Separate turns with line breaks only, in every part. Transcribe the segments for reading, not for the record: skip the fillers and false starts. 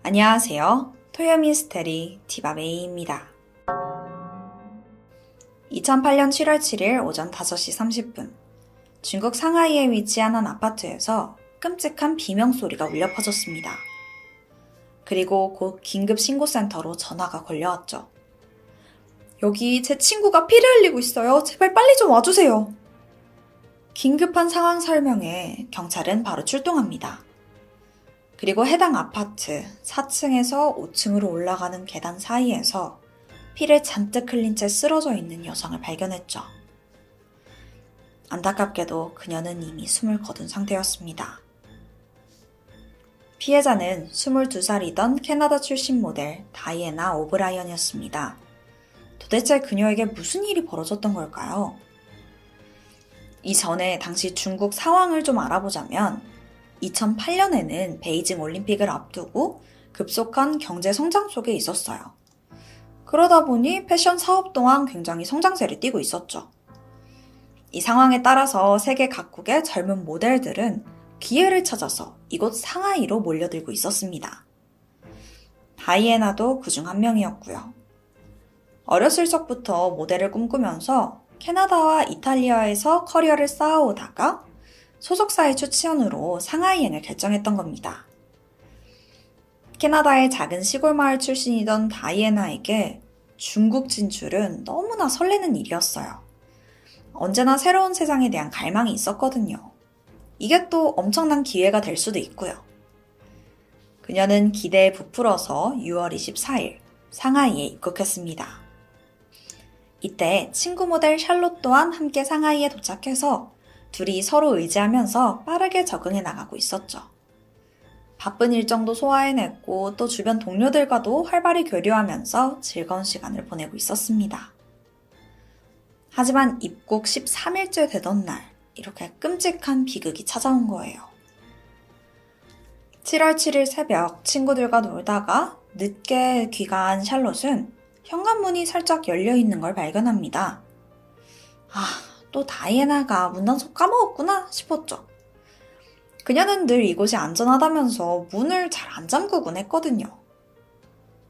안녕하세요. 토요미스테리 디바메이입니다. 2008년 7월 7일 오전 5시 30분 중국 상하이에 위치한 한 아파트에서 끔찍한 비명소리가 울려 퍼졌습니다. 그리고 곧 긴급신고센터로 전화가 걸려왔죠. 여기 제 친구가 피를 흘리고 있어요. 제발 빨리 좀 와주세요. 긴급한 상황 설명에 경찰은 바로 출동합니다. 그리고 해당 아파트 4층에서 5층으로 올라가는 계단 사이에서 피를 잔뜩 흘린 채 쓰러져 있는 여성을 발견했죠. 안타깝게도 그녀는 이미 숨을 거둔 상태였습니다. 피해자는 22살이던 캐나다 출신 모델 다이애나 오브라이언이었습니다. 도대체 그녀에게 무슨 일이 벌어졌던 걸까요? 이전에 당시 중국 상황을 좀 알아보자면 2008년에는 베이징 올림픽을 앞두고 급속한 경제 성장 속에 있었어요. 그러다 보니 패션 사업 또한 굉장히 성장세를 띠고 있었죠. 이 상황에 따라서 세계 각국의 젊은 모델들은 기회를 찾아서 이곳 상하이로 몰려들고 있었습니다. 다이애나도 그중 한 명이었고요. 어렸을 적부터 모델을 꿈꾸면서 캐나다와 이탈리아에서 커리어를 쌓아오다가 소속사의 추천으로 상하이행을 결정했던 겁니다. 캐나다의 작은 시골 마을 출신이던 다이애나에게 중국 진출은 너무나 설레는 일이었어요. 언제나 새로운 세상에 대한 갈망이 있었거든요. 이게 또 엄청난 기회가 될 수도 있고요. 그녀는 기대에 부풀어서 6월 24일 상하이에 입국했습니다. 이때 친구 모델 샬롯 또한 함께 상하이에 도착해서 둘이 서로 의지하면서 빠르게 적응해 나가고 있었죠. 바쁜 일정도 소화해냈고 또 주변 동료들과도 활발히 교류하면서 즐거운 시간을 보내고 있었습니다. 하지만 입국 13일째 되던 날 이렇게 끔찍한 비극이 찾아온 거예요. 7월 7일 새벽 친구들과 놀다가 늦게 귀가한 샬롯은 현관문이 살짝 열려있는 걸 발견합니다. 또 다이애나가 문단속 까먹었구나 싶었죠. 그녀는 늘 이곳이 안전하다면서 문을 잘 안 잠그곤 했거든요.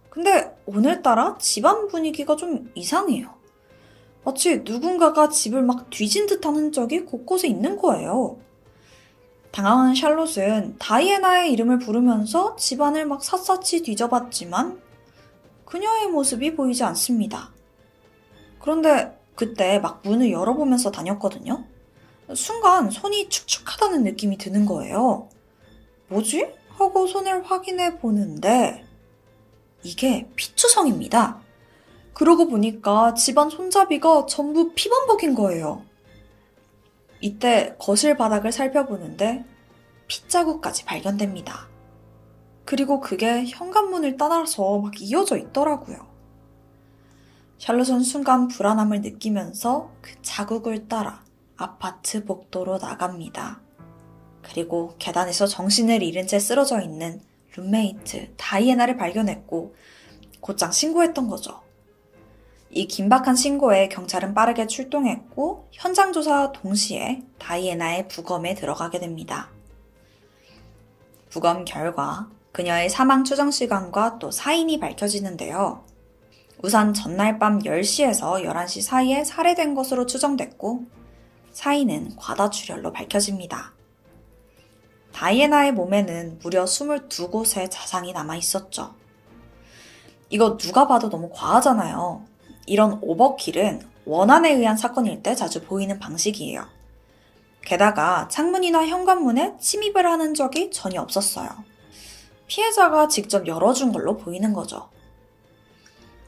근데 오늘따라 집안 분위기가 좀 이상해요. 마치 누군가가 집을 막 뒤진 듯한 흔적이 곳곳에 있는 거예요. 당황한 샬롯은 다이애나의 이름을 부르면서 집안을 막 샅샅이 뒤져봤지만 그녀의 모습이 보이지 않습니다. 그런데 그때 막 문을 열어보면서 다녔거든요. 순간 손이 축축하다는 느낌이 드는 거예요. 뭐지? 하고 손을 확인해 보는데 이게 피투성입니다. 그러고 보니까 집안 손잡이가 전부 피범벅인 거예요. 이때 거실 바닥을 살펴보는데 핏자국까지 발견됩니다. 그리고 그게 현관문을 따라서 막 이어져 있더라고요. 샬롯은 순간 불안함을 느끼면서 그 자국을 따라 아파트 복도로 나갑니다. 그리고 계단에서 정신을 잃은 채 쓰러져 있는 룸메이트 다이애나를 발견했고 곧장 신고했던 거죠. 이 긴박한 신고에 경찰은 빠르게 출동했고 현장 조사와 동시에 다이애나의 부검에 들어가게 됩니다. 부검 결과 그녀의 사망 추정 시간과 또 사인이 밝혀지는데요. 우선 전날 밤 10시에서 11시 사이에 살해된 것으로 추정됐고 사인은 과다출혈로 밝혀집니다. 다이애나의 몸에는 무려 22곳의 자상이 남아있었죠. 이거 누가 봐도 너무 과하잖아요. 이런 오버킬은 원한에 의한 사건일 때 자주 보이는 방식이에요. 게다가 창문이나 현관문에 침입을 하는 적이 전혀 없었어요. 피해자가 직접 열어준 걸로 보이는 거죠.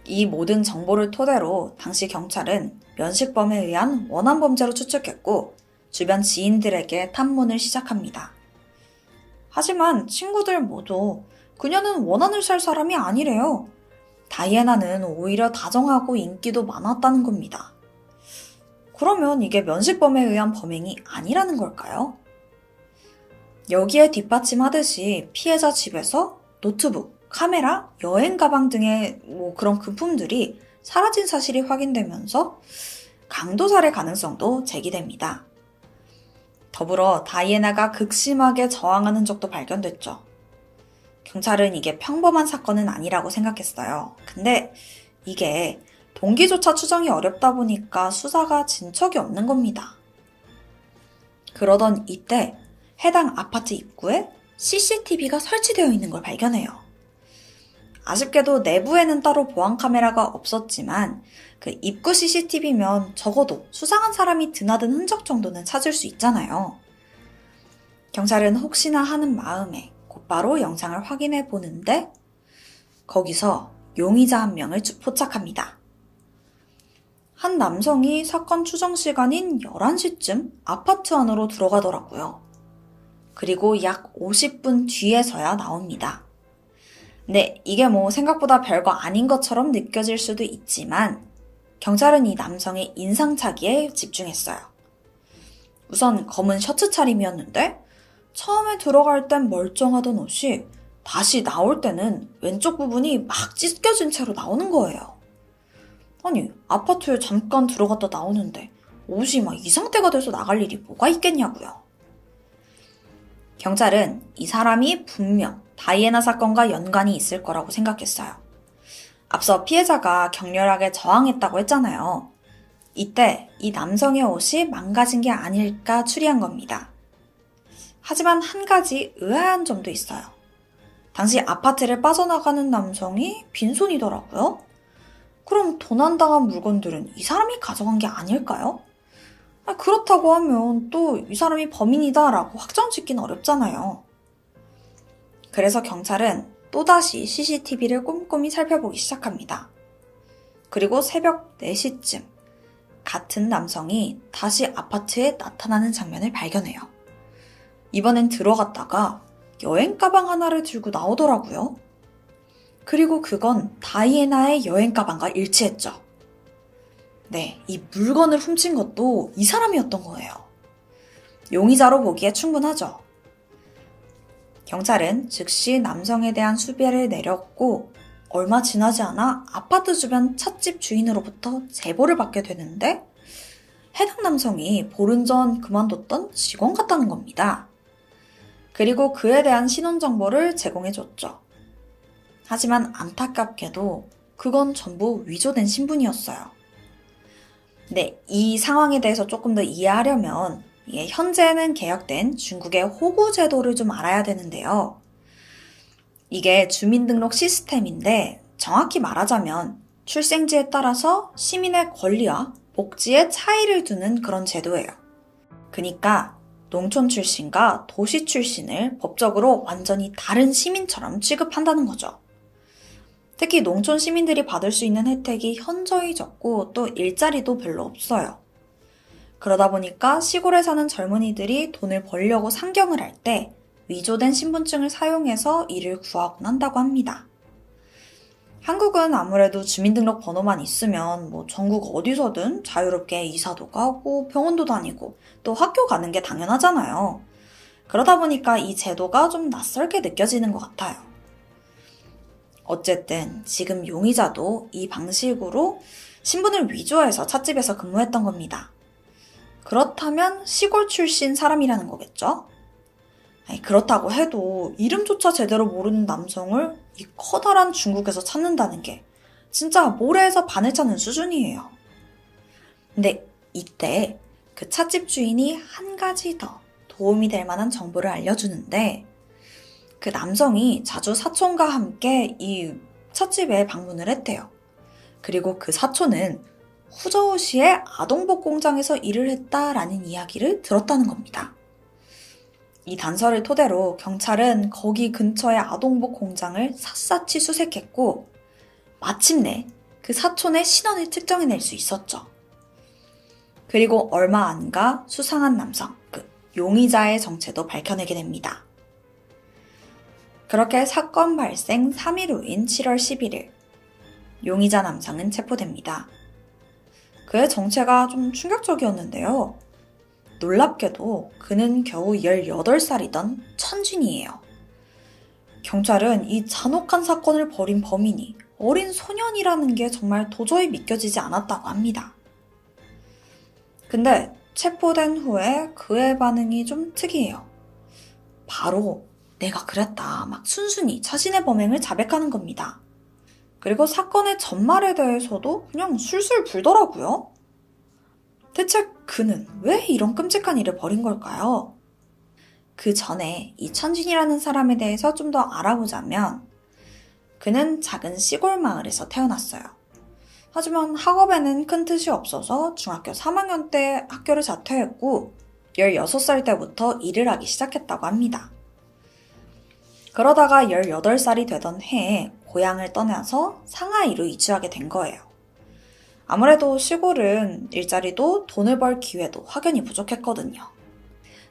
이 모든 정보를 토대로 당시 경찰은 면식범에 의한 원한 범죄로 추측했고 주변 지인들에게 탐문을 시작합니다. 하지만 친구들 모두 그녀는 원한을 살 사람이 아니래요. 다이애나는 오히려 다정하고 인기도 많았다는 겁니다. 그러면 이게 면식범에 의한 범행이 아니라는 걸까요? 여기에 뒷받침하듯이 피해자 집에서 노트북, 카메라, 여행 가방 등의 그런 금품들이 사라진 사실이 확인되면서 강도살해 가능성도 제기됩니다. 더불어 다이애나가 극심하게 저항하는 적도 발견됐죠. 경찰은 이게 평범한 사건은 아니라고 생각했어요. 근데 이게 동기조차 추정이 어렵다 보니까 수사가 진척이 없는 겁니다. 그러던 이때 해당 아파트 입구에 CCTV가 설치되어 있는 걸 발견해요. 아쉽게도 내부에는 따로 보안 카메라가 없었지만 그 입구 CCTV면 적어도 수상한 사람이 드나든 흔적 정도는 찾을 수 있잖아요. 경찰은 혹시나 하는 마음에 곧바로 영상을 확인해 보는데 거기서 용의자 한 명을 포착합니다. 한 남성이 사건 추정 시간인 11시쯤 아파트 안으로 들어가더라고요. 그리고 약 50분 뒤에서야 나옵니다. 네, 이게 뭐 생각보다 별거 아닌 것처럼 느껴질 수도 있지만 경찰은 이 남성의 인상착의에 집중했어요. 우선 검은 셔츠 차림이었는데 처음에 들어갈 땐 멀쩡하던 옷이 다시 나올 때는 왼쪽 부분이 막 찢겨진 채로 나오는 거예요. 아니, 아파트에 잠깐 들어갔다 나오는데 옷이 막 이 상태가 돼서 나갈 일이 뭐가 있겠냐고요. 경찰은 이 사람이 분명 다이애나 사건과 연관이 있을 거라고 생각했어요. 앞서 피해자가 격렬하게 저항했다고 했잖아요. 이때 이 남성의 옷이 망가진 게 아닐까 추리한 겁니다. 하지만 한 가지 의아한 점도 있어요. 당시 아파트를 빠져나가는 남성이 빈손이더라고요. 그럼 도난당한 물건들은 이 사람이 가져간 게 아닐까요? 그렇다고 하면 또 이 사람이 범인이다라고 확정 짓긴 어렵잖아요. 그래서 경찰은 또다시 CCTV를 꼼꼼히 살펴보기 시작합니다. 그리고 새벽 4시쯤 같은 남성이 다시 아파트에 나타나는 장면을 발견해요. 이번엔 들어갔다가 여행 가방 하나를 들고 나오더라고요. 그리고 그건 다이애나의 여행 가방과 일치했죠. 네, 이 물건을 훔친 것도 이 사람이었던 거예요. 용의자로 보기에 충분하죠. 경찰은 즉시 남성에 대한 수배를 내렸고 얼마 지나지 않아 아파트 주변 찻집 주인으로부터 제보를 받게 되는데 해당 남성이 보름 전 그만뒀던 직원 같다는 겁니다. 그리고 그에 대한 신원 정보를 제공해줬죠. 하지만 안타깝게도 그건 전부 위조된 신분이었어요. 네, 이 상황에 대해서 조금 더 이해하려면 현재는 개혁된 중국의 호구 제도를 좀 알아야 되는데요. 이게 주민등록 시스템인데 정확히 말하자면 출생지에 따라서 시민의 권리와 복지에 차이를 두는 그런 제도예요. 그러니까 농촌 출신과 도시 출신을 법적으로 완전히 다른 시민처럼 취급한다는 거죠. 특히 농촌 시민들이 받을 수 있는 혜택이 현저히 적고 또 일자리도 별로 없어요. 그러다 보니까 시골에 사는 젊은이들이 돈을 벌려고 상경을 할 때 위조된 신분증을 사용해서 일을 구하곤 한다고 합니다. 한국은 아무래도 주민등록 번호만 있으면 전국 어디서든 자유롭게 이사도 가고 병원도 다니고 또 학교 가는 게 당연하잖아요. 그러다 보니까 이 제도가 좀 낯설게 느껴지는 것 같아요. 어쨌든 지금 용의자도 이 방식으로 신분을 위조해서 찻집에서 근무했던 겁니다. 그렇다면 시골 출신 사람이라는 거겠죠? 그렇다고 해도 이름조차 제대로 모르는 남성을 이 커다란 중국에서 찾는다는 게 진짜 모래에서 바늘 찾는 수준이에요. 근데 이때 그 찻집 주인이 한 가지 더 도움이 될 만한 정보를 알려주는데 그 남성이 자주 사촌과 함께 이 찻집에 방문을 했대요. 그리고 그 사촌은 후저우시의 아동복 공장에서 일을 했다라는 이야기를 들었다는 겁니다. 이 단서를 토대로 경찰은 거기 근처의 아동복 공장을 샅샅이 수색했고 마침내 그 사촌의 신원을 특정해낼 수 있었죠. 그리고 얼마 안 가 수상한 남성, 그 용의자의 정체도 밝혀내게 됩니다. 그렇게 사건 발생 3일 후인 7월 11일, 용의자 남성은 체포됩니다. 그의 정체가 좀 충격적이었는데요. 놀랍게도 그는 겨우 18살이던 천준이에요. 경찰은 이 잔혹한 사건을 벌인 범인이 어린 소년이라는 게 정말 도저히 믿겨지지 않았다고 합니다. 근데 체포된 후에 그의 반응이 좀 특이해요. 바로 내가 그랬다. 막 순순히 자신의 범행을 자백하는 겁니다. 그리고 사건의 전말에 대해서도 그냥 술술 불더라고요. 대체 그는 왜 이런 끔찍한 일을 벌인 걸까요? 그 전에 이 천진이라는 사람에 대해서 좀 더 알아보자면 그는 작은 시골 마을에서 태어났어요. 하지만 학업에는 큰 뜻이 없어서 중학교 3학년 때 학교를 자퇴했고 16살 때부터 일을 하기 시작했다고 합니다. 그러다가 18살이 되던 해에 고향을 떠나서 상하이로 이주하게 된 거예요. 아무래도 시골은 일자리도 돈을 벌 기회도 확연히 부족했거든요.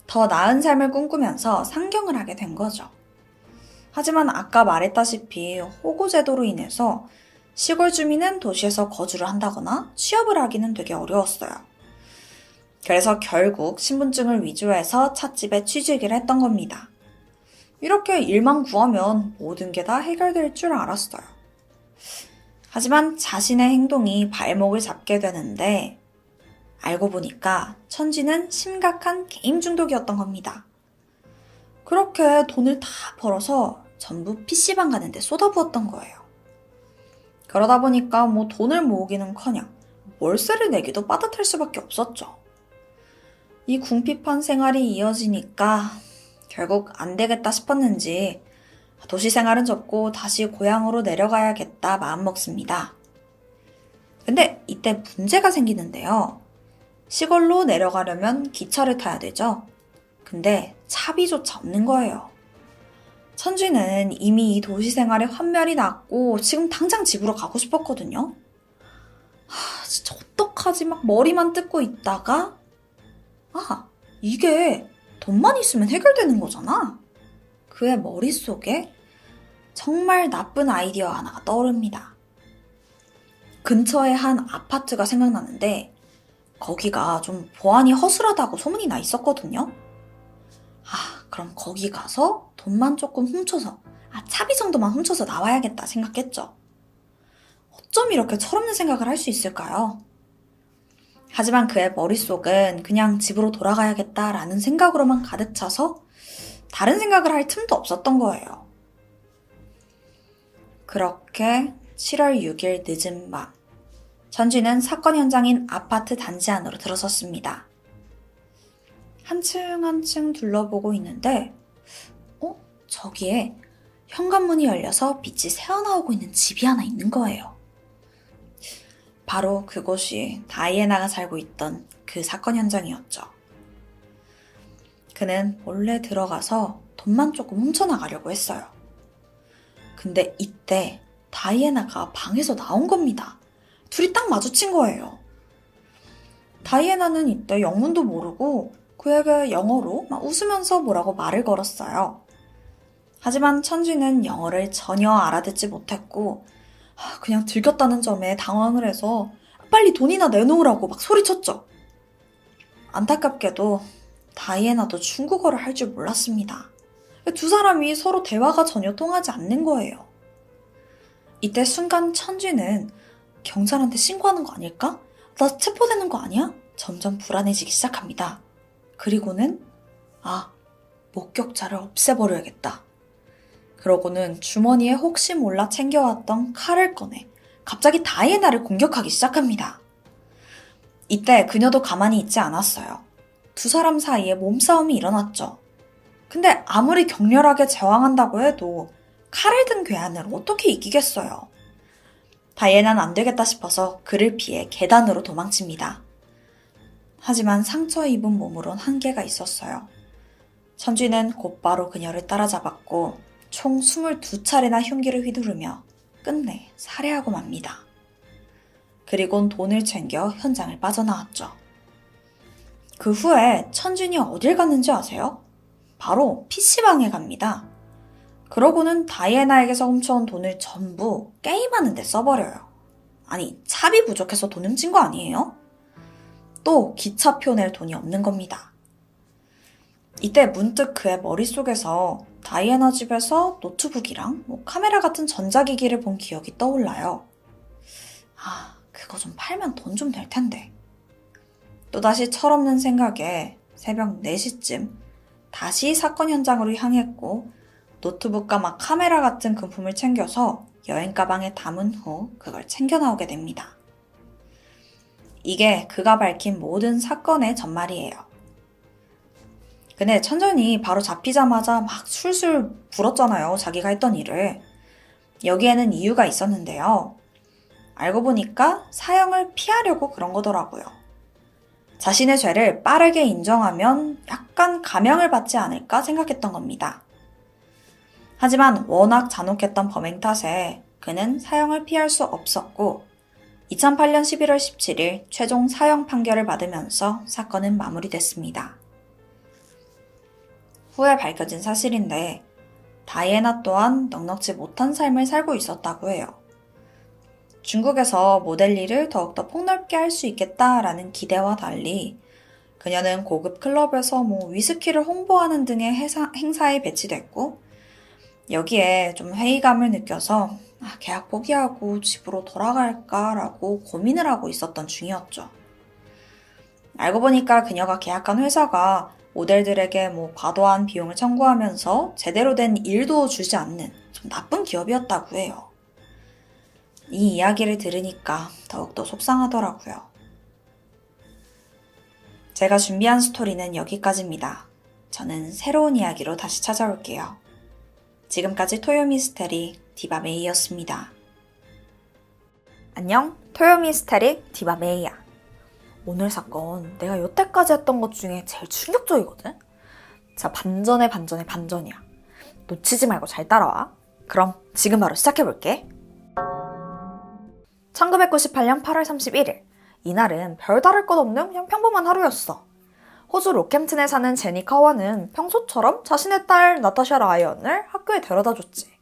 더 나은 삶을 꿈꾸면서 상경을 하게 된 거죠. 하지만 아까 말했다시피 호구제도로 인해서 시골 주민은 도시에서 거주를 한다거나 취업을 하기는 되게 어려웠어요. 그래서 결국 신분증을 위조해서 찻집에 취직을 했던 겁니다. 이렇게 일만 구하면 모든 게 다 해결될 줄 알았어요. 하지만 자신의 행동이 발목을 잡게 되는데 알고 보니까 천지는 심각한 게임 중독이었던 겁니다. 그렇게 돈을 다 벌어서 전부 PC방 가는데 쏟아부었던 거예요. 그러다 보니까 돈을 모으기는커녕 월세를 내기도 빠듯할 수밖에 없었죠. 이 궁핍한 생활이 이어지니까 결국 안 되겠다 싶었는지 도시 생활은 접고 다시 고향으로 내려가야겠다 마음먹습니다. 근데 이때 문제가 생기는데요. 시골로 내려가려면 기차를 타야 되죠. 근데 차비조차 없는 거예요. 천쥐는 이미 이 도시 생활에 환멸이 났고 지금 당장 집으로 가고 싶었거든요. 진짜 어떡하지 막 머리만 뜯고 있다가 이게 돈만 있으면 해결되는 거잖아. 그의 머릿속에 정말 나쁜 아이디어 하나가 떠오릅니다. 근처에 한 아파트가 생각나는데 거기가 좀 보안이 허술하다고 소문이 나 있었거든요. 그럼 거기 가서 돈만 조금 훔쳐서 차비 정도만 훔쳐서 나와야겠다 생각했죠. 어쩜 이렇게 철없는 생각을 할 수 있을까요? 하지만 그의 머릿속은 그냥 집으로 돌아가야겠다라는 생각으로만 가득 차서 다른 생각을 할 틈도 없었던 거예요. 그렇게 7월 6일 늦은 밤, 천쥐는 사건 현장인 아파트 단지 안으로 들어섰습니다. 한층 한층 둘러보고 있는데 저기에 현관문이 열려서 빛이 새어나오고 있는 집이 하나 있는 거예요. 바로 그곳이 다이애나가 살고 있던 그 사건 현장이었죠. 그는 몰래 들어가서 돈만 조금 훔쳐나가려고 했어요. 근데 이때 다이애나가 방에서 나온 겁니다. 둘이 딱 마주친 거예요. 다이애나는 이때 영문도 모르고 그에게 영어로 막 웃으면서 뭐라고 말을 걸었어요. 하지만 천쥐는 영어를 전혀 알아듣지 못했고 그냥 들켰다는 점에 당황을 해서 빨리 돈이나 내놓으라고 막 소리쳤죠. 안타깝게도 다이애나도 중국어를 할 줄 몰랐습니다. 두 사람이 서로 대화가 전혀 통하지 않는 거예요. 이때 순간 천쥐는 경찰한테 신고하는 거 아닐까? 나 체포되는 거 아니야? 점점 불안해지기 시작합니다. 그리고는 목격자를 없애버려야겠다. 그러고는 주머니에 혹시 몰라 챙겨왔던 칼을 꺼내 갑자기 다이애나를 공격하기 시작합니다. 이때 그녀도 가만히 있지 않았어요. 두 사람 사이에 몸싸움이 일어났죠. 근데 아무리 격렬하게 제왕한다고 해도 칼을 든 괴한을 어떻게 이기겠어요. 다이애나는 안 되겠다 싶어서 그를 피해 계단으로 도망칩니다. 하지만 상처 입은 몸으론 한계가 있었어요. 천쥐는 곧바로 그녀를 따라잡았고 총 22차례나 흉기를 휘두르며 끝내 살해하고 맙니다. 그리곤 돈을 챙겨 현장을 빠져나왔죠. 그 후에 천쥐는 어딜 갔는지 아세요? 바로 PC방에 갑니다. 그러고는 다이애나에게서 훔쳐온 돈을 전부 게임하는 데 써버려요. 아니, 차비 부족해서 돈 훔친 거 아니에요? 또 기차표 낼 돈이 없는 겁니다. 이때 문득 그의 머릿속에서 다이애나 집에서 노트북이랑 카메라 같은 전자기기를 본 기억이 떠올라요. 그거 좀 팔면 돈 좀 될 텐데. 또다시 철없는 생각에 새벽 4시쯤 다시 사건 현장으로 향했고 노트북과 막 카메라 같은 금품을 챙겨서 여행 가방에 담은 후 그걸 챙겨 나오게 됩니다. 이게 그가 밝힌 모든 사건의 전말이에요. 근데 천전이 바로 잡히자마자 막 술술 불었잖아요. 자기가 했던 일을. 여기에는 이유가 있었는데요. 알고 보니까 사형을 피하려고 그런 거더라고요. 자신의 죄를 빠르게 인정하면 약간 감형을 받지 않을까 생각했던 겁니다. 하지만 워낙 잔혹했던 범행 탓에 그는 사형을 피할 수 없었고 2008년 11월 17일 최종 사형 판결을 받으면서 사건은 마무리됐습니다. 후에 밝혀진 사실인데 다이애나 또한 넉넉지 못한 삶을 살고 있었다고 해요. 중국에서 모델 일을 더욱더 폭넓게 할 수 있겠다라는 기대와 달리 그녀는 고급 클럽에서 위스키를 홍보하는 등의 행사에 배치됐고 여기에 좀 회의감을 느껴서 계약 포기하고 집으로 돌아갈까라고 고민을 하고 있었던 중이었죠. 알고 보니까 그녀가 계약한 회사가 모델들에게 과도한 비용을 청구하면서 제대로 된 일도 주지 않는 좀 나쁜 기업이었다고 해요. 이 이야기를 들으니까 더욱더 속상하더라고요. 제가 준비한 스토리는 여기까지입니다. 저는 새로운 이야기로 다시 찾아올게요. 지금까지 토요미스테리 디바메이였습니다. 안녕, 토요미스테리 디바메이야. 오늘 사건 내가 여태까지 했던 것 중에 제일 충격적이거든? 자, 반전에 반전이야. 놓치지 말고 잘 따라와. 그럼 지금 바로 시작해볼게. 1998년 8월 31일. 이날은 별다를 것 없는 그냥 평범한 하루였어. 호주 로캠튼에 사는 제니 카와는 평소처럼 자신의 딸 나타샤 라이언을 학교에 데려다 줬지.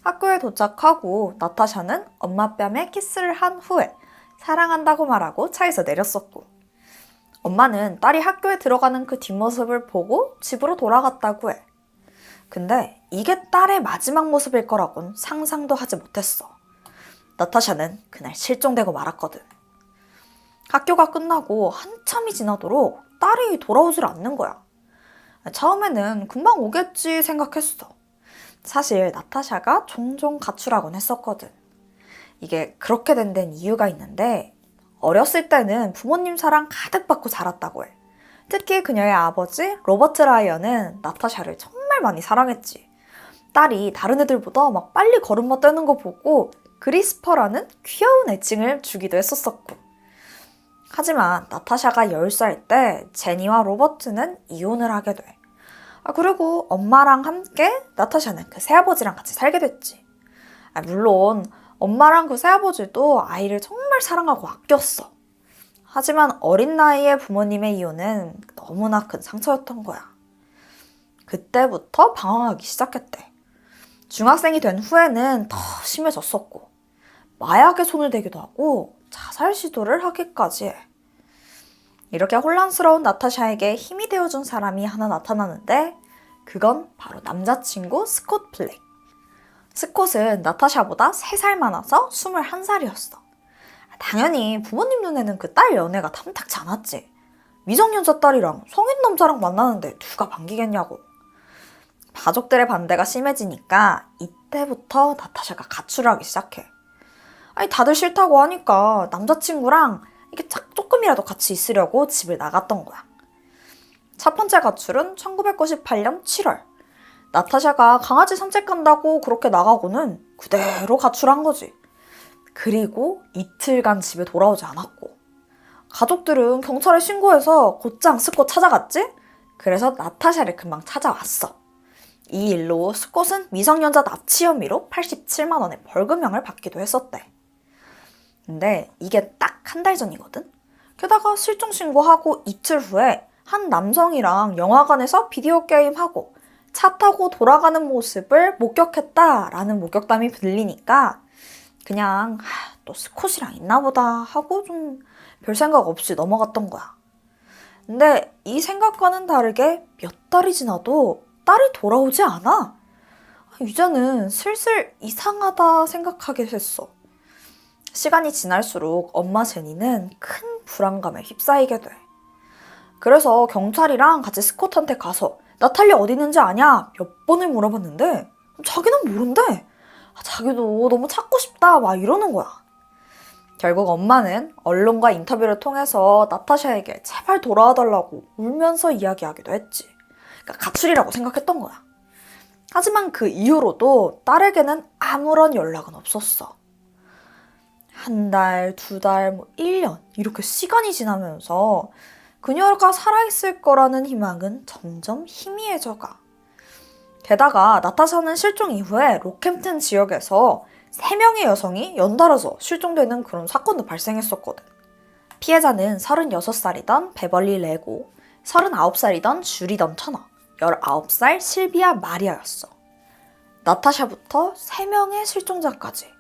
학교에 도착하고 나타샤는 엄마 뺨에 키스를 한 후에 사랑한다고 말하고 차에서 내렸었고 엄마는 딸이 학교에 들어가는 그 뒷모습을 보고 집으로 돌아갔다고 해. 근데 이게 딸의 마지막 모습일 거라곤 상상도 하지 못했어. 나타샤는 그날 실종되고 말았거든. 학교가 끝나고 한참이 지나도록 딸이 돌아오질 않는 거야. 처음에는 금방 오겠지 생각했어. 사실 나타샤가 종종 가출하곤 했었거든. 이게 그렇게 된 데는 이유가 있는데 어렸을 때는 부모님 사랑 가득 받고 자랐다고 해. 특히 그녀의 아버지 로버트 라이언은 나타샤를 정말 많이 사랑했지. 딸이 다른 애들보다 막 빨리 걸음마 떼는 거 보고 그리스퍼라는 귀여운 애칭을 주기도 했었었고. 하지만 나타샤가 10살 때 제니와 로버트는 이혼을 하게 돼. 그리고 엄마랑 함께 나타샤는 그 새아버지랑 같이 살게 됐지. 물론 엄마랑 그 새아버지도 아이를 정말 사랑하고 아꼈어. 하지만 어린 나이에 부모님의 이혼은 너무나 큰 상처였던 거야. 그때부터 방황하기 시작했대. 중학생이 된 후에는 더 심해졌었고 마약에 손을 대기도 하고 자살 시도를 하기까지 해. 이렇게 혼란스러운 나타샤에게 힘이 되어준 사람이 하나 나타나는데 그건 바로 남자친구 스콧 블랙. 스콧은 나타샤보다 3살 많아서 21살이었어. 당연히 부모님 눈에는 그 딸 연애가 탐탁지 않았지. 미성년자 딸이랑 성인 남자랑 만나는데 누가 반기겠냐고. 가족들의 반대가 심해지니까 이때부터 나타샤가 가출을 하기 시작해. 다들 싫다고 하니까 남자친구랑 이게 조금이라도 같이 있으려고 집을 나갔던 거야. 첫 번째 가출은 1998년 7월. 나타샤가 강아지 산책 간다고 그렇게 나가고는 그대로 가출한 거지. 그리고 이틀간 집에 돌아오지 않았고 가족들은 경찰에 신고해서 곧장 스콧 찾아갔지? 그래서 나타샤를 금방 찾아왔어. 이 일로 스콧은 미성년자 납치 혐의로 87만 원의 벌금형을 받기도 했었대. 근데 이게 딱 한 달 전이거든? 게다가 실종 신고하고 이틀 후에 한 남성이랑 영화관에서 비디오 게임하고 차 타고 돌아가는 모습을 목격했다라는 목격담이 들리니까 그냥 또 스콧이랑 있나 보다 하고 좀 별 생각 없이 넘어갔던 거야. 근데 이 생각과는 다르게 몇 달이 지나도 딸이 돌아오지 않아. 이제는 슬슬 이상하다 생각하게 됐어. 시간이 지날수록 엄마 제니는 큰 불안감에 휩싸이게 돼. 그래서 경찰이랑 같이 스콧한테 가서 나탈리 어디 있는지 아냐? 몇 번을 물어봤는데 자기는 모른대. 자기도 너무 찾고 싶다 막 이러는 거야. 결국 엄마는 언론과 인터뷰를 통해서 나타샤에게 제발 돌아와달라고 울면서 이야기하기도 했지. 그러니까 가출이라고 생각했던 거야. 하지만 그 이후로도 딸에게는 아무런 연락은 없었어. 한 달, 두 달, 1년 이렇게 시간이 지나면서 그녀가 살아있을 거라는 희망은 점점 희미해져가. 게다가 나타샤는 실종 이후에 로캠튼 지역에서 3명의 여성이 연달아서 실종되는 그런 사건도 발생했었거든. 피해자는 36살이던 베벌리 레고, 39살이던 주리던 터너, 19살 실비아 마리아였어. 나타샤부터 3명의 실종자까지.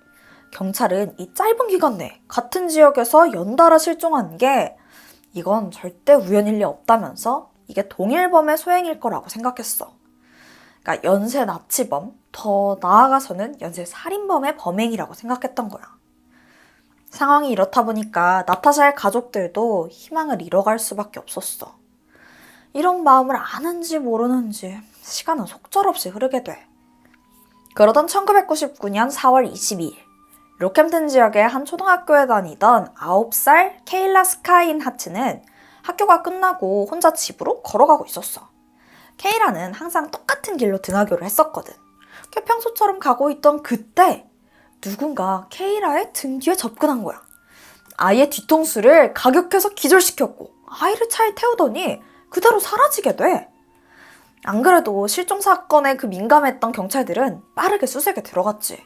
경찰은 이 짧은 기간 내에 같은 지역에서 연달아 실종한 게 이건 절대 우연일 리 없다면서 이게 동일범의 소행일 거라고 생각했어. 그러니까 연쇄 납치범, 더 나아가서는 연쇄 살인범의 범행이라고 생각했던 거야. 상황이 이렇다 보니까 나타샤의 가족들도 희망을 잃어갈 수밖에 없었어. 이런 마음을 아는지 모르는지 시간은 속절없이 흐르게 돼. 그러던 1999년 4월 22일 로캠튼 지역의 한 초등학교에 다니던 9살 케일라 스카인 하츠는 학교가 끝나고 혼자 집으로 걸어가고 있었어. 케이라는 항상 똑같은 길로 등하교를 했었거든. 평소처럼 가고 있던 그때 누군가 케이라의 등 뒤에 접근한 거야. 아이의 뒤통수를 가격해서 기절시켰고 아이를 차에 태우더니 그대로 사라지게 돼. 안 그래도 실종 사건에 민감했던 경찰들은 빠르게 수색에 들어갔지.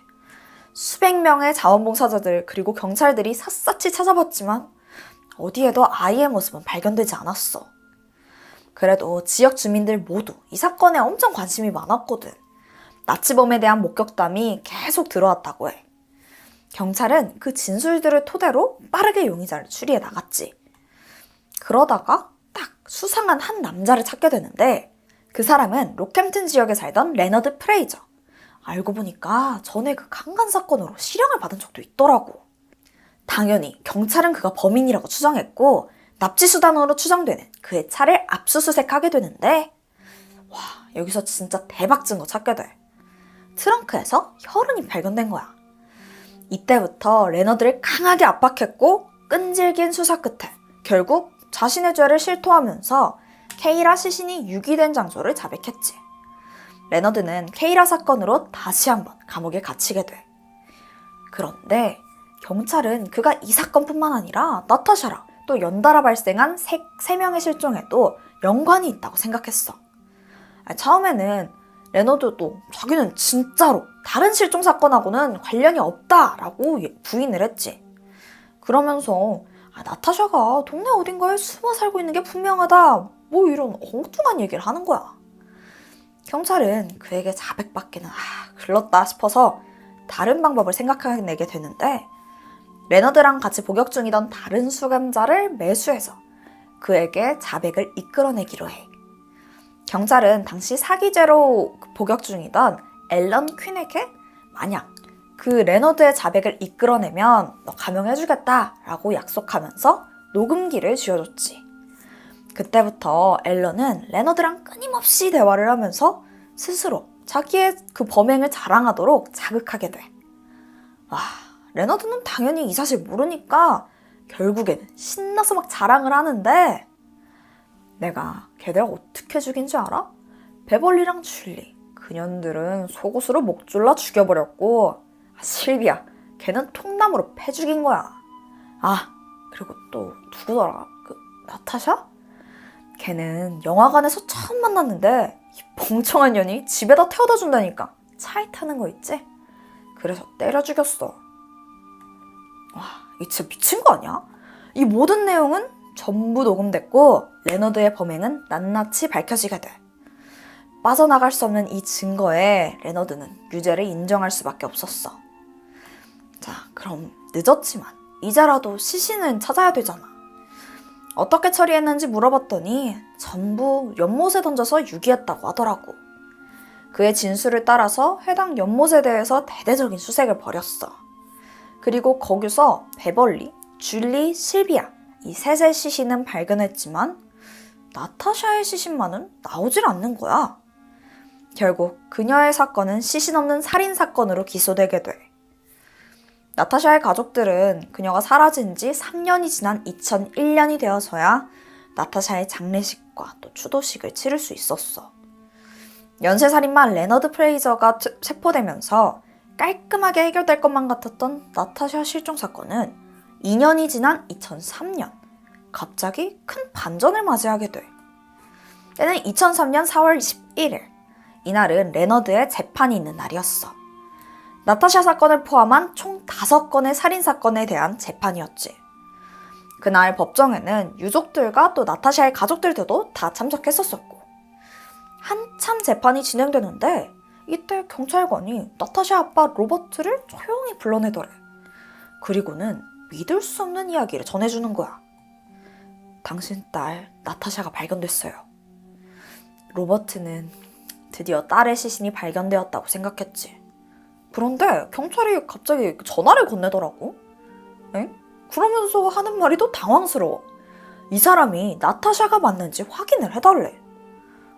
수백 명의 자원봉사자들 그리고 경찰들이 샅샅이 찾아봤지만 어디에도 아이의 모습은 발견되지 않았어. 그래도 지역 주민들 모두 이 사건에 엄청 관심이 많았거든. 나치범에 대한 목격담이 계속 들어왔다고 해. 경찰은 그 진술들을 토대로 빠르게 용의자를 추리해 나갔지. 그러다가 딱 수상한 한 남자를 찾게 되는데 그 사람은 로캠튼 지역에 살던 레너드 프레이저. 알고 보니까 전에 그 강간 사건으로 실형을 받은 적도 있더라고. 당연히 경찰은 그가 범인이라고 추정했고 납치수단으로 추정되는 그의 차를 압수수색하게 되는데 와, 여기서 진짜 대박 증거 찾게 돼. 트렁크에서 혈흔이 발견된 거야. 이때부터 레너드를 강하게 압박했고 끈질긴 수사 끝에 결국 자신의 죄를 실토하면서 케이라 시신이 유기된 장소를 자백했지. 레너드는 케이라 사건으로 다시 한번 감옥에 갇히게 돼. 그런데 경찰은 그가 이 사건뿐만 아니라 나타샤랑 또 연달아 발생한 3명의 실종에도 연관이 있다고 생각했어. 처음에는 레너드도 자기는 진짜로 다른 실종 사건하고는 관련이 없다라고 부인을 했지. 그러면서 나타샤가 동네 어딘가에 숨어 살고 있는 게 분명하다 뭐 이런 엉뚱한 얘기를 하는 거야. 경찰은 그에게 자백받기는 글렀다 싶어서 다른 방법을 생각해내게 되는데 레너드랑 같이 복역 중이던 다른 수감자를 매수해서 그에게 자백을 이끌어내기로 해. 경찰은 당시 사기죄로 복역 중이던 앨런 퀸에게 만약 그 레너드의 자백을 이끌어내면 너 감형해주겠다라고 약속하면서 녹음기를 쥐어줬지. 그때부터 앨런은 레너드랑 끊임없이 대화를 하면서 스스로 자기의 그 범행을 자랑하도록 자극하게 돼. 레너드는 당연히 이 사실 모르니까 결국에는 신나서 막 자랑을 하는데 내가 걔들 어떻게 죽인 줄 알아? 베벌리랑 줄리 그년들은 속옷으로 목 졸라 죽여버렸고 실비야 걔는 통나무로 패 죽인 거야. 그리고 또 누구더라? 나타샤? 걔는 영화관에서 처음 만났는데 이 멍청한 년이 집에다 태워다 준다니까. 차에 타는 거 있지? 그래서 때려 죽였어. 이거 진짜 미친 거 아니야? 이 모든 내용은 전부 녹음됐고 레너드의 범행은 낱낱이 밝혀지게 돼. 빠져나갈 수 없는 이 증거에 레너드는 유죄를 인정할 수밖에 없었어. 자, 그럼 늦었지만 이제라도 시신은 찾아야 되잖아. 어떻게 처리했는지 물어봤더니 전부 연못에 던져서 유기했다고 하더라고. 그의 진술을 따라서 해당 연못에 대해서 대대적인 수색을 벌였어. 그리고 거기서 베벌리, 줄리, 실비아 이 셋의 시신은 발견했지만 나타샤의 시신만은 나오질 않는 거야. 결국 그녀의 사건은 시신 없는 살인 사건으로 기소되게 돼. 나타샤의 가족들은 그녀가 사라진 지 3년이 지난 2001년이 되어서야 나타샤의 장례식과 또 추도식을 치를 수 있었어. 연쇄살인마 레너드 프레이저가 체포되면서 깔끔하게 해결될 것만 같았던 나타샤 실종 사건은 2년이 지난 2003년 갑자기 큰 반전을 맞이하게 돼. 때는 2003년 4월 21일. 이날은 레너드의 재판이 있는 날이었어. 나타샤 사건을 포함한 총 5건의 살인사건에 대한 재판이었지. 그날 법정에는 유족들과 또 나타샤의 가족들도 다 참석했었었고, 한참 재판이 진행되는데 이때 경찰관이 나타샤 아빠 로버트를 조용히 불러내더래. 그리고는 믿을 수 없는 이야기를 전해주는 거야. 당신 딸 나타샤가 발견됐어요. 로버트는 드디어 딸의 시신이 발견되었다고 생각했지. 그런데 경찰이 갑자기 전화를 건네더라고. 엥? 그러면서 하는 말이 더 당황스러워. 이 사람이 나타샤가 맞는지 확인을 해달래.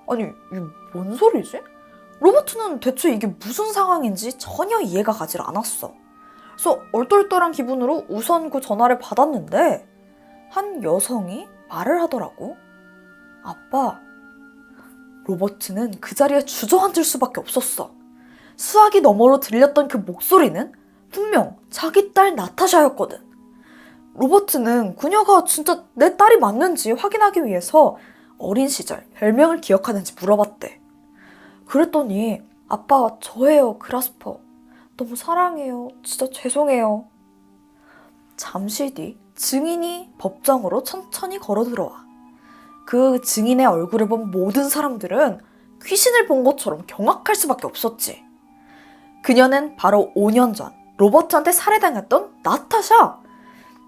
아니, 이게 뭔 소리지? 로버트는 대체 이게 무슨 상황인지 전혀 이해가 가질 않았어. 그래서 얼떨떨한 기분으로 우선 그 전화를 받았는데 한 여성이 말을 하더라고. 아빠. 로버트는 그 자리에 주저앉을 수밖에 없었어. 수화기 너머로 들렸던 그 목소리는 분명 자기 딸 나타샤였거든. 로버트는 그녀가 진짜 내 딸이 맞는지 확인하기 위해서 어린 시절 별명을 기억하는지 물어봤대. 그랬더니 아빠 저예요 그라스퍼. 너무 사랑해요. 진짜 죄송해요. 잠시 뒤 증인이 법정으로 천천히 걸어 들어와. 그 증인의 얼굴을 본 모든 사람들은 귀신을 본 것처럼 경악할 수밖에 없었지. 그녀는 바로 5년 전 로버트한테 살해당했던 나타샤.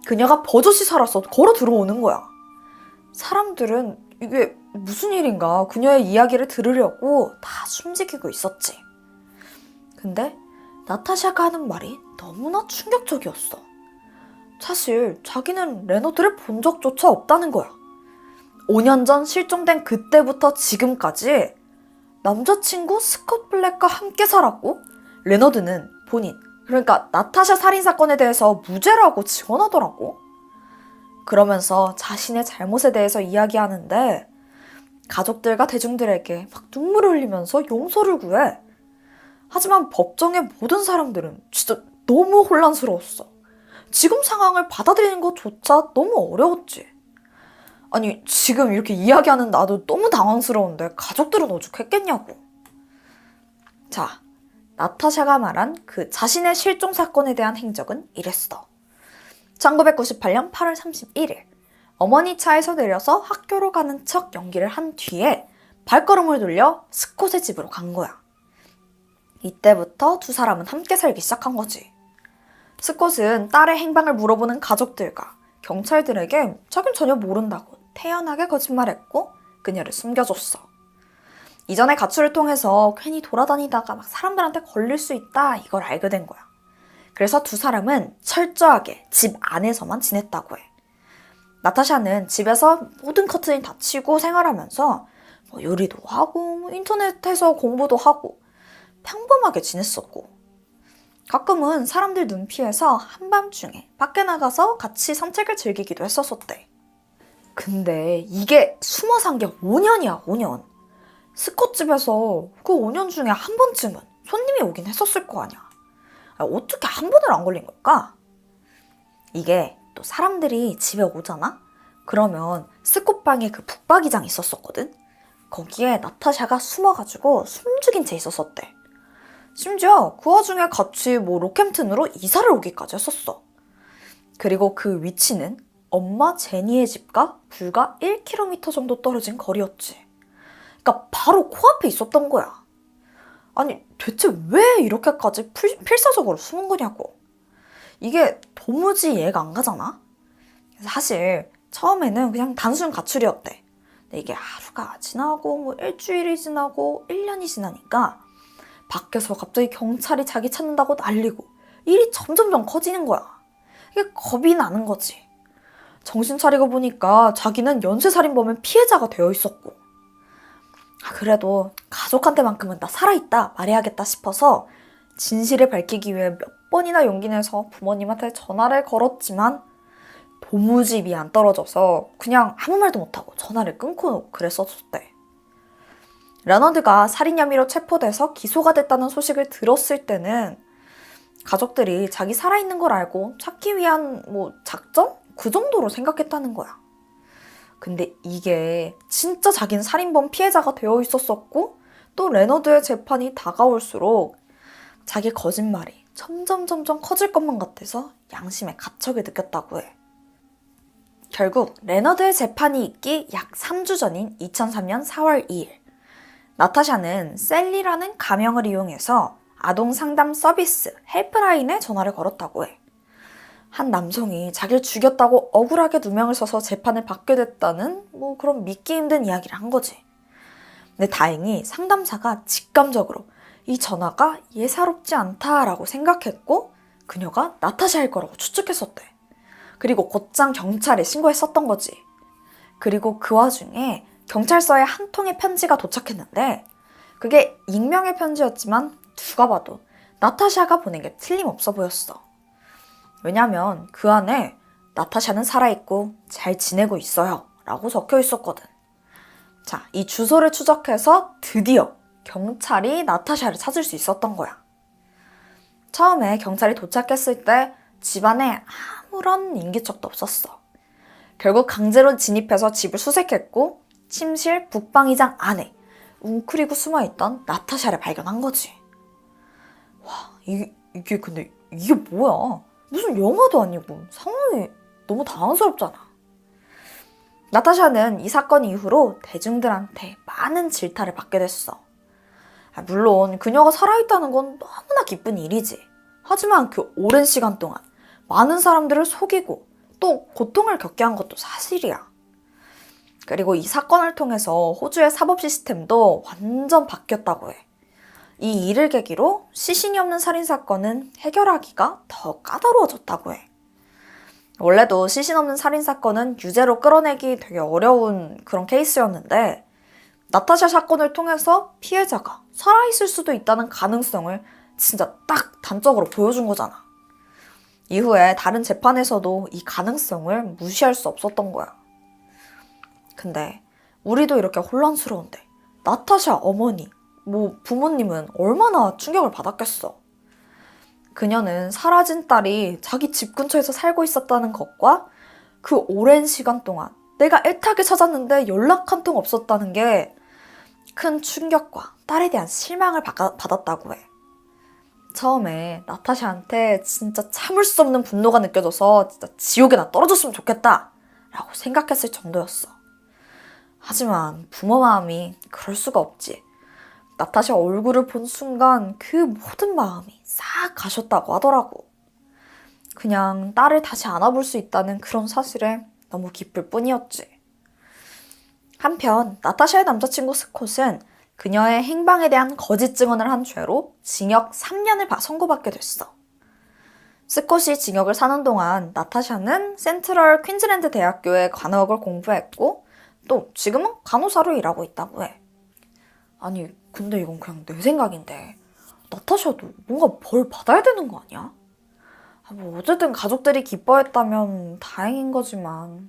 그녀가 버젓이 살아서 걸어 들어오는 거야. 사람들은 이게 무슨 일인가 그녀의 이야기를 들으려고 다 숨지키고 있었지. 근데 나타샤가 하는 말이 너무나 충격적이었어. 사실 자기는 레너드를 본 적조차 없다는 거야. 5년 전 실종된 그때부터 지금까지 남자친구 스콧 블랙과 함께 살았고 레너드는 본인, 그러니까 나타샤 살인사건에 대해서 무죄라고 증언하더라고. 그러면서 자신의 잘못에 대해서 이야기하는데 가족들과 대중들에게 막 눈물을 흘리면서 용서를 구해. 하지만 법정의 모든 사람들은 진짜 너무 혼란스러웠어. 지금 상황을 받아들이는 것조차 너무 어려웠지. 아니 지금 이렇게 이야기하는 나도 너무 당황스러운데 가족들은 오죽했겠냐고. 자, 나타샤가 말한 그 자신의 실종 사건에 대한 행적은 이랬어. 1998년 8월 31일 어머니 차에서 내려서 학교로 가는 척 연기를 한 뒤에 발걸음을 돌려 스콧의 집으로 간 거야. 이때부터 두 사람은 함께 살기 시작한 거지. 스콧은 딸의 행방을 물어보는 가족들과 경찰들에게 자긴 전혀 모른다고 태연하게 거짓말했고 그녀를 숨겨줬어. 이전에 가출을 통해서 괜히 돌아다니다가 막 사람들한테 걸릴 수 있다 이걸 알게 된 거야. 그래서 두 사람은 철저하게 집 안에서만 지냈다고 해. 나타샤는 집에서 모든 커튼이 닫히고 생활하면서 요리도 하고 인터넷에서 공부도 하고 평범하게 지냈었고 가끔은 사람들 눈 피해서 한밤중에 밖에 나가서 같이 산책을 즐기기도 했었었대. 근데 이게 숨어 산 게 5년이야 5년. 스콧집에서 그 5년 중에 한 번쯤은 손님이 오긴 했었을 거 아니야. 어떻게 한 번을 안 걸린 걸까? 이게 또 사람들이 집에 오잖아? 그러면 스콧방에 그 북박이장이 있었었거든? 거기에 나타샤가 숨어가지고 숨죽인 채 있었었대. 심지어 그 와중에 같이 로캠튼으로 이사를 오기까지 했었어. 그리고 그 위치는 엄마 제니의 집과 불과 1km 정도 떨어진 거리였지. 그러니까 바로 코앞에 있었던 거야. 아니 대체 왜 이렇게까지 필사적으로 숨은 거냐고. 이게 도무지 이해가 안 가잖아. 사실 처음에는 그냥 단순 가출이었대. 근데 이게 하루가 지나고 일주일이 지나고 1년이 지나니까 밖에서 갑자기 경찰이 자기 찾는다고 난리고 일이 점점점 커지는 거야. 이게 겁이 나는 거지. 정신 차리고 보니까 자기는 연쇄살인범의 피해자가 되어 있었고, 그래도 가족한테만큼은 나 살아있다 말해야겠다 싶어서 진실을 밝히기 위해 몇 번이나 용기 내서 부모님한테 전화를 걸었지만 도무지 입이 안 떨어져서 그냥 아무 말도 못하고 전화를 끊고 그랬었대. 레너드가 살인 혐의로 체포돼서 기소가 됐다는 소식을 들었을 때는 가족들이 자기 살아있는 걸 알고 찾기 위한 작전? 그 정도로 생각했다는 거야. 근데 이게 진짜 자기는 살인범 피해자가 되어 있었었고 또 레너드의 재판이 다가올수록 자기 거짓말이 점점 커질 것만 같아서 양심의 가책을 느꼈다고 해. 결국 레너드의 재판이 있기 약 3주 전인 2003년 4월 2일 나타샤는 셀리라는 가명을 이용해서 아동 상담 서비스 헬프라인에 전화를 걸었다고 해. 한 남성이 자기를 죽였다고 억울하게 누명을 써서 재판을 받게 됐다는 그런 믿기 힘든 이야기를 한 거지. 근데 다행히 상담사가 직감적으로 이 전화가 예사롭지 않다라고 생각했고 그녀가 나타샤일 거라고 추측했었대. 그리고 곧장 경찰에 신고했었던 거지. 그리고 그 와중에 경찰서에 한 통의 편지가 도착했는데 그게 익명의 편지였지만 누가 봐도 나타샤가 보낸 게 틀림없어 보였어. 왜냐면 그 안에 나타샤는 살아있고 잘 지내고 있어요 라고 적혀 있었거든. 자, 이 주소를 추적해서 드디어 경찰이 나타샤를 찾을 수 있었던 거야. 처음에 경찰이 도착했을 때 집안에 아무런 인기척도 없었어. 결국 강제로 진입해서 집을 수색했고 침실 북방이장 안에 웅크리고 숨어있던 나타샤를 발견한 거지. 와, 이게 근데 이게 뭐야? 무슨 영화도 아니고 상황이 너무 당황스럽잖아. 나타샤는 이 사건 이후로 대중들한테 많은 질타를 받게 됐어. 물론 그녀가 살아있다는 건 너무나 기쁜 일이지. 하지만 그 오랜 시간 동안 많은 사람들을 속이고 또 고통을 겪게 한 것도 사실이야. 그리고 이 사건을 통해서 호주의 사법 시스템도 완전 바뀌었다고 해. 이 일을 계기로 시신이 없는 살인사건은 해결하기가 더 까다로워졌다고 해. 원래도 시신 없는 살인사건은 유죄로 끌어내기 되게 어려운 그런 케이스였는데 나타샤 사건을 통해서 피해자가 살아있을 수도 있다는 가능성을 진짜 딱 단적으로 보여준 거잖아. 이후에 다른 재판에서도 이 가능성을 무시할 수 없었던 거야. 근데 우리도 이렇게 혼란스러운데 나타샤 어머니, 부모님은 얼마나 충격을 받았겠어. 그녀는 사라진 딸이 자기 집 근처에서 살고 있었다는 것과 그 오랜 시간 동안 내가 애타게 찾았는데 연락 한 통 없었다는 게 큰 충격과 딸에 대한 실망을 받았다고 해. 처음에 나타샤한테 진짜 참을 수 없는 분노가 느껴져서 진짜 지옥에나 떨어졌으면 좋겠다 라고 생각했을 정도였어. 하지만 부모 마음이 그럴 수가 없지. 나타샤 얼굴을 본 순간 그 모든 마음이 싹 가셨다고 하더라고. 그냥 딸을 다시 안아볼 수 있다는 그런 사실에 너무 기쁠 뿐이었지. 한편 나타샤의 남자친구 스콧은 그녀의 행방에 대한 거짓 증언을 한 죄로 징역 3년을 선고받게 됐어. 스콧이 징역을 사는 동안 나타샤는 센트럴 퀸즐랜드 대학교의 간호학을 공부했고 또 지금은 간호사로 일하고 있다고 해. 아니 근데 이건 그냥 내 생각인데 나타샤도 뭔가 벌 받아야 되는 거 아니야? 어쨌든 가족들이 기뻐했다면 다행인 거지만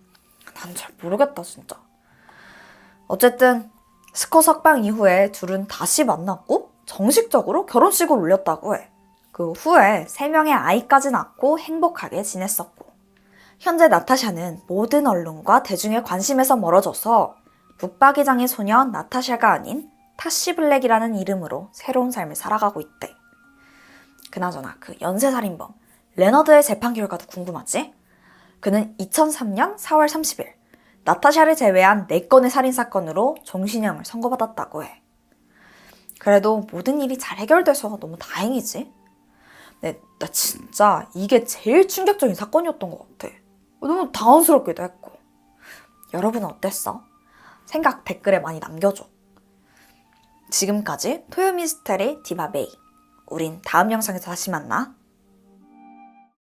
난 잘 모르겠다 진짜. 어쨌든 스콧 석방 이후에 둘은 다시 만났고 정식적으로 결혼식을 올렸다고 해. 그 후에 3명의 아이까지 낳고 행복하게 지냈었고 현재 나타샤는 모든 언론과 대중의 관심에서 멀어져서 북박이장의 소녀 나타샤가 아닌 타시 블랙이라는 이름으로 새로운 삶을 살아가고 있대. 그나저나 그 연쇄살인범 레너드의 재판 결과도 궁금하지? 그는 2003년 4월 30일 나타샤를 제외한 4건의 살인사건으로 종신형을 선고받았다고 해. 그래도 모든 일이 잘 해결돼서 너무 다행이지? 근데 나 진짜 이게 제일 충격적인 사건이었던 것 같아. 너무 당황스럽기도 했고. 여러분은 어땠어? 생각 댓글에 많이 남겨줘. 지금까지 토요 미스테리 디바베이. 우린 다음 영상에서 다시 만나.